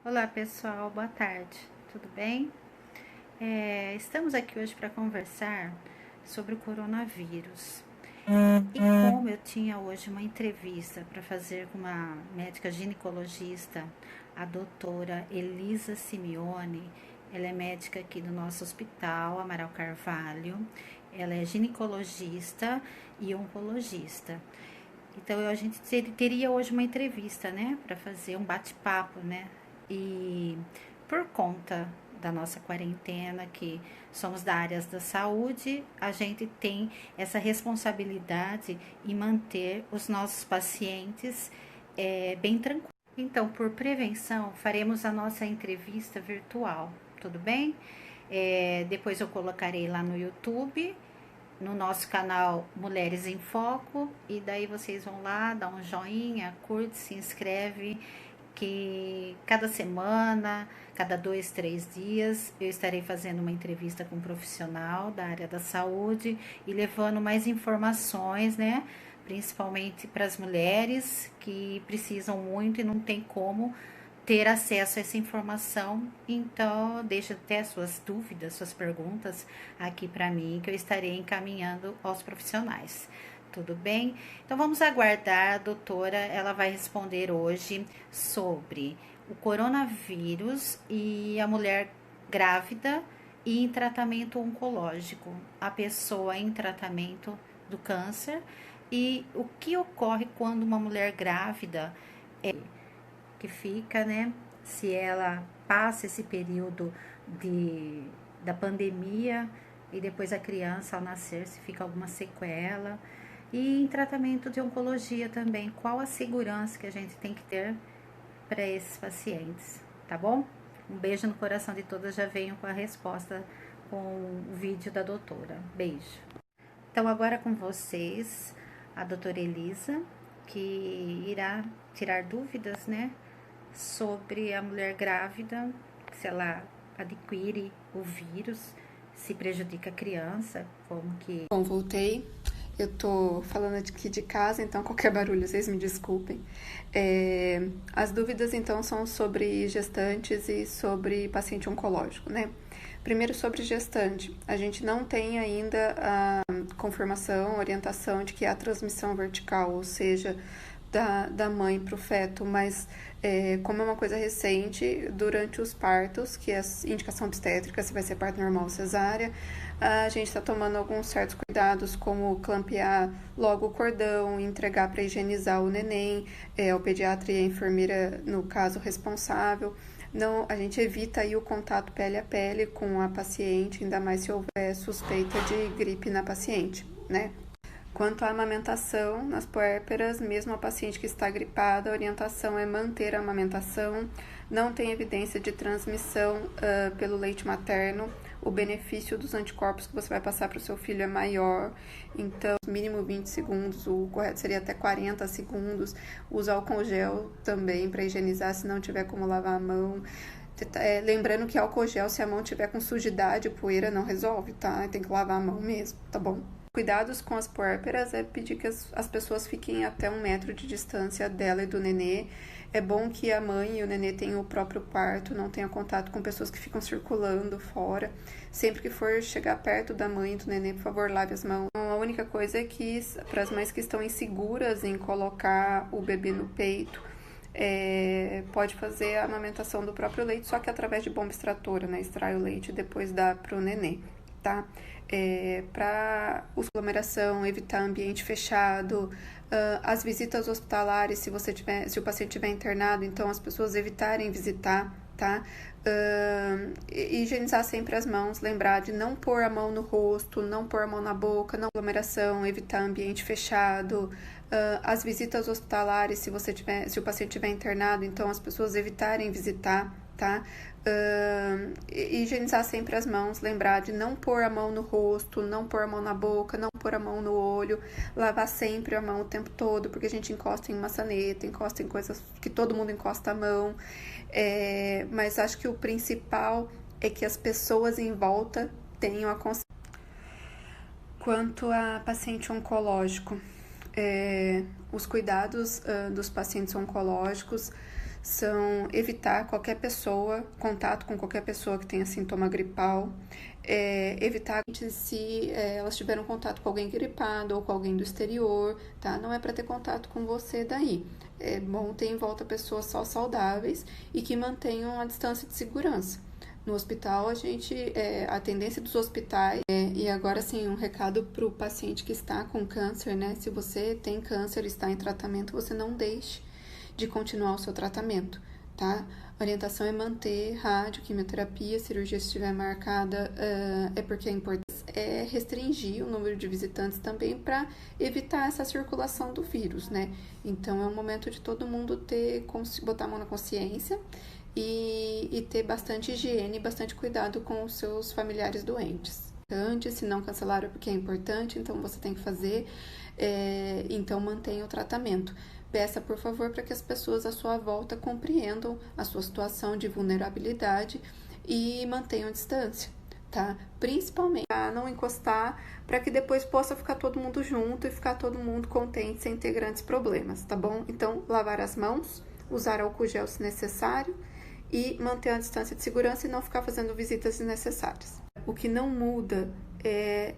Olá pessoal, boa tarde, tudo bem? Estamos aqui hoje para conversar sobre o coronavírus. E como eu tinha hoje uma entrevista para fazer com uma médica ginecologista, a doutora Elisa Simeone, ela é médica aqui do nosso hospital, Amaral Carvalho, ela é ginecologista e oncologista. Então a gente teria hoje uma entrevista, né, para fazer um bate-papo, né? E por conta da nossa quarentena, que somos da área da saúde, a gente tem essa responsabilidade em manter os nossos pacientes bem tranquilos. Então, por prevenção, faremos a nossa entrevista virtual, tudo bem? Depois eu colocarei lá no YouTube, no nosso canal Mulheres em Foco, e daí vocês vão lá, dá um joinha, curte, se inscreve, que cada semana, cada 2, 3 dias, eu estarei fazendo uma entrevista com um profissional da área da saúde e levando mais informações, né? Principalmente para as mulheres que precisam muito e não tem como ter acesso a essa informação. Então, deixa até suas dúvidas, suas perguntas aqui para mim, que eu estarei encaminhando aos profissionais. Tudo bem? Então vamos aguardar, a doutora, ela vai responder hoje sobre o coronavírus e a mulher grávida e em tratamento oncológico, a pessoa em tratamento do câncer e o que ocorre quando uma mulher grávida que fica, né? Se ela passa esse período da pandemia e depois a criança ao nascer, se fica alguma sequela. E em tratamento de oncologia também, qual a segurança que a gente tem que ter para esses pacientes, tá bom? Um beijo no coração de todas, já venho com a resposta com o vídeo da doutora. Beijo. Então, agora com vocês, a doutora Elisa, que irá tirar dúvidas, né, sobre a mulher grávida, se ela adquire o vírus, se prejudica a criança, como que... Bom, voltei. Eu tô falando aqui de casa, então qualquer barulho, vocês me desculpem. As dúvidas, então, são sobre gestantes e sobre paciente oncológico, né? Primeiro, sobre gestante. A gente não tem ainda a confirmação, orientação de que há transmissão vertical, ou seja, da mãe para o feto, mas como é uma coisa recente, durante os partos, que é indicação obstétrica, se vai ser parto normal ou cesárea, a gente está tomando alguns certos cuidados, como clampear logo o cordão, entregar para higienizar o neném, o pediatra e a enfermeira, no caso, responsável. Não, a gente evita aí o contato pele a pele com a paciente, ainda mais se houver suspeita de gripe na paciente, né? Quanto à amamentação, nas puérperas, mesmo a paciente que está gripada, a orientação é manter a amamentação, não tem evidência de transmissão pelo leite materno, o benefício dos anticorpos que você vai passar para o seu filho é maior, então, mínimo 20 segundos, o correto seria até 40 segundos, usa álcool gel também para higienizar, se não tiver como lavar a mão. Lembrando que álcool gel, se a mão tiver com sujidade, poeira, não resolve, tá? Tem que lavar a mão mesmo, tá bom? Cuidados com as puérperas é pedir que as pessoas fiquem até 1 metro de distância dela e do nenê. É bom que a mãe e o nenê tenham o próprio quarto, não tenham contato com pessoas que ficam circulando fora. Sempre que for chegar perto da mãe e do nenê, por favor, lave as mãos. A única coisa é que, para as mães que estão inseguras em colocar o bebê no peito, pode fazer a amamentação do próprio leite, só que através de bomba extratora, né? Extrai o leite e depois dá pro nenê, tá? Para aglomeração, evitar ambiente fechado, as visitas hospitalares, se o paciente estiver internado, então as pessoas evitarem visitar, tá? Higienizar sempre as mãos, lembrar de não pôr a mão no rosto, não pôr a mão na boca, não aglomeração, evitar ambiente fechado, as visitas hospitalares, se o paciente estiver internado, então as pessoas evitarem visitar, tá? Higienizar sempre as mãos, lembrar de não pôr a mão no rosto, não pôr a mão na boca, não pôr a mão no olho, lavar sempre a mão o tempo todo, porque a gente encosta em maçaneta, encosta em coisas que todo mundo encosta a mão, mas acho que o principal é que as pessoas em volta tenham a consciência. Quanto a paciente oncológico, os cuidados dos pacientes oncológicos são evitar qualquer pessoa, contato com qualquer pessoa que tenha sintoma gripal, evitar se elas tiveram contato com alguém gripado ou com alguém do exterior, tá? Não é para ter contato com você daí. É bom ter em volta pessoas só saudáveis e que mantenham a distância de segurança. No hospital, a tendência dos hospitais, e agora sim, um recado para o paciente que está com câncer, né? Se você tem câncer e está em tratamento, você não deixe de continuar o seu tratamento, tá? A orientação é manter rádio, quimioterapia, cirurgia se estiver marcada, é porque é importante restringir o número de visitantes também para evitar essa circulação do vírus, né? Então, é um momento de todo mundo botar a mão na consciência e ter bastante higiene, bastante cuidado com os seus familiares doentes. Se não cancelaram porque é importante, então você tem que fazer, então mantenha o tratamento. Peça, por favor, para que as pessoas à sua volta compreendam a sua situação de vulnerabilidade e mantenham distância, tá? Principalmente para não encostar, para que depois possa ficar todo mundo junto e ficar todo mundo contente sem ter grandes problemas, tá bom? Então, lavar as mãos, usar álcool gel se necessário e manter a distância de segurança e não ficar fazendo visitas desnecessárias. O que não muda é,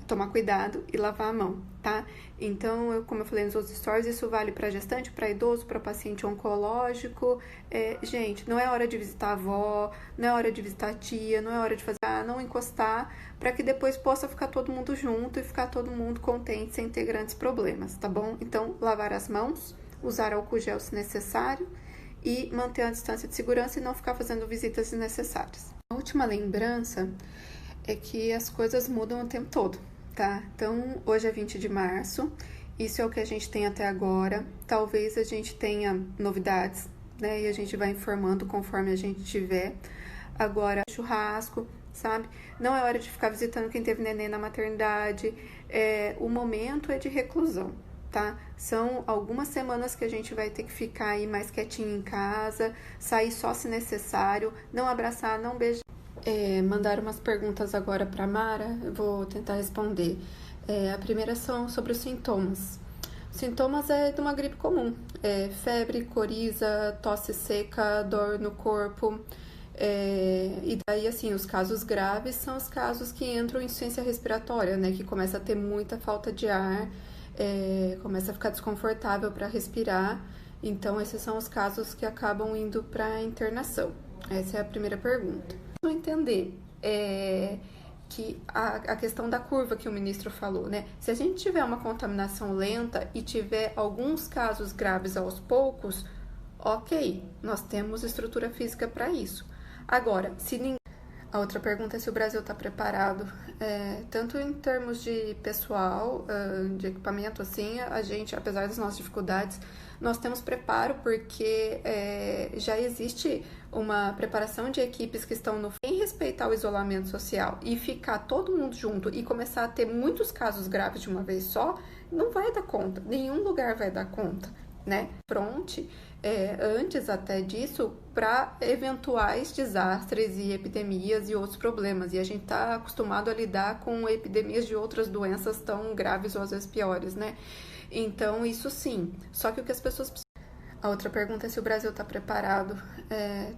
tomar cuidado e lavar a mão, tá? Então, como eu falei nos outros stories, isso vale para gestante, para idoso, para paciente oncológico. Gente, não é hora de visitar a avó, não é hora de visitar a tia, não é hora de não encostar, para que depois possa ficar todo mundo junto e ficar todo mundo contente sem ter grandes problemas, tá bom? Então, lavar as mãos, usar álcool gel se necessário e manter a distância de segurança e não ficar fazendo visitas desnecessárias. A última lembrança é que as coisas mudam o tempo todo, tá? Então, hoje é 20 de março, isso é o que a gente tem até agora. Talvez a gente tenha novidades, né? E a gente vai informando conforme a gente tiver. Agora, churrasco, sabe? Não é hora de ficar visitando quem teve neném na maternidade. O momento é de reclusão, tá? São algumas semanas que a gente vai ter que ficar aí mais quietinho em casa, sair só se necessário, não abraçar, não beijar. Mandaram umas perguntas agora para Mara, eu vou tentar responder. A primeira são sobre os sintomas. Sintomas é de uma gripe comum, febre, coriza, tosse seca, dor no corpo. E daí, assim, os casos graves são os casos que entram em insuficiência respiratória, né? Que começa a ter muita falta de ar, começa a ficar desconfortável para respirar. Então, esses são os casos que acabam indo para internação. Essa é a primeira pergunta. Vou entender que a questão da curva que o ministro falou, né? Se a gente tiver uma contaminação lenta e tiver alguns casos graves aos poucos, ok, nós temos estrutura física para isso. Agora, a outra pergunta é se o Brasil está preparado, tanto em termos de pessoal, de equipamento, assim, a gente, apesar das nossas dificuldades, nós temos preparo porque já existe uma preparação de equipes que estão em respeitar o isolamento social e ficar todo mundo junto e começar a ter muitos casos graves de uma vez só, não vai dar conta, nenhum lugar vai dar conta, né? Pronto. Antes até disso, para eventuais desastres e epidemias e outros problemas. E a gente está acostumado a lidar com epidemias de outras doenças tão graves ou às vezes piores, né? Então, isso sim. Só que o que as pessoas... A outra pergunta é se o Brasil está preparado,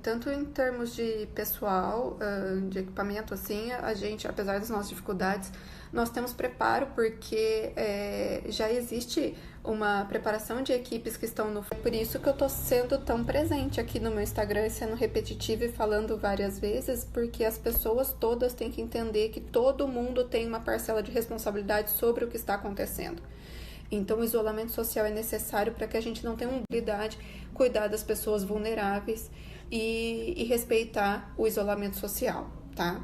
tanto em termos de pessoal, de equipamento, assim, a gente, apesar das nossas dificuldades, nós temos preparo porque já existe uma preparação de equipes que estão no... Por isso que eu tô sendo tão presente aqui no meu Instagram, sendo repetitiva e falando várias vezes, porque as pessoas todas têm que entender que todo mundo tem uma parcela de responsabilidade sobre o que está acontecendo. Então, o isolamento social é necessário para que a gente não tenha uma habilidade, cuidar das pessoas vulneráveis e respeitar o isolamento social, tá?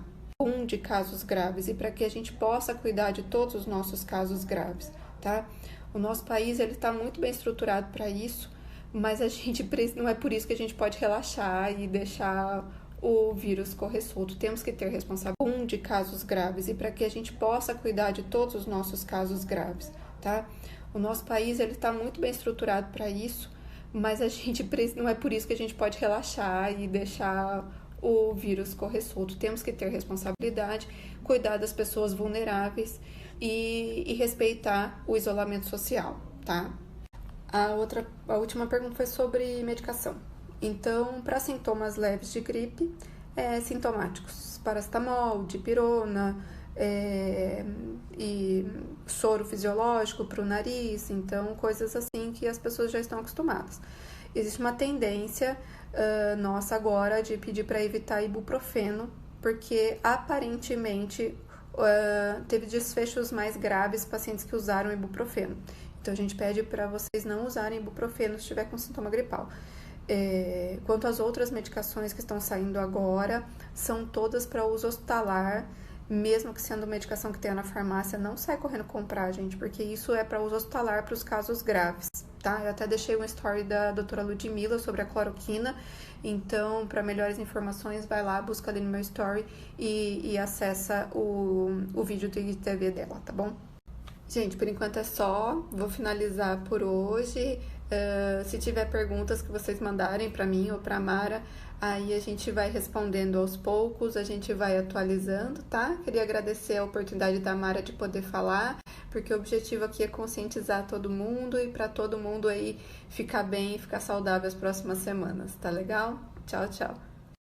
De casos graves e para que a gente possa cuidar de todos os nossos casos graves, tá? O nosso país, ele está muito bem estruturado para isso, mas a gente não é por isso que a gente pode relaxar e deixar o vírus correr solto. Temos que ter responsabilidade de casos graves e para que a gente possa cuidar de todos os nossos casos graves, tá? O nosso país, ele está muito bem estruturado para isso, mas a gente não é por isso que a gente pode relaxar e deixar o vírus correr solto. Temos que ter responsabilidade, cuidar das pessoas vulneráveis e respeitar o isolamento social, tá? A última pergunta foi sobre medicação. Então, para sintomas leves de gripe, sintomáticos, paracetamol, dipirona, e soro fisiológico para o nariz, então coisas assim que as pessoas já estão acostumadas. Existe uma tendência nossa agora de pedir para evitar ibuprofeno, porque aparentemente teve desfechos mais graves pacientes que usaram ibuprofeno. Então a gente pede para vocês não usarem ibuprofeno se estiver com sintoma gripal. Quanto às outras medicações que estão saindo agora, são todas para uso hospitalar, mesmo que sendo medicação que tenha na farmácia, não sai correndo comprar, gente, porque isso é para uso hospitalar para os casos graves, tá? Eu até deixei uma story da doutora Ludmilla sobre a cloroquina, então, para melhores informações, vai lá, busca ali no meu story e acessa o vídeo do IGTV dela, tá bom? Gente, por enquanto é só. Vou finalizar por hoje. Se tiver perguntas que vocês mandarem para mim ou para Mara, aí a gente vai respondendo aos poucos, a gente vai atualizando, tá? Queria agradecer a oportunidade da Mara de poder falar, porque o objetivo aqui é conscientizar todo mundo e para todo mundo aí ficar bem e ficar saudável as próximas semanas, tá legal? Tchau, tchau.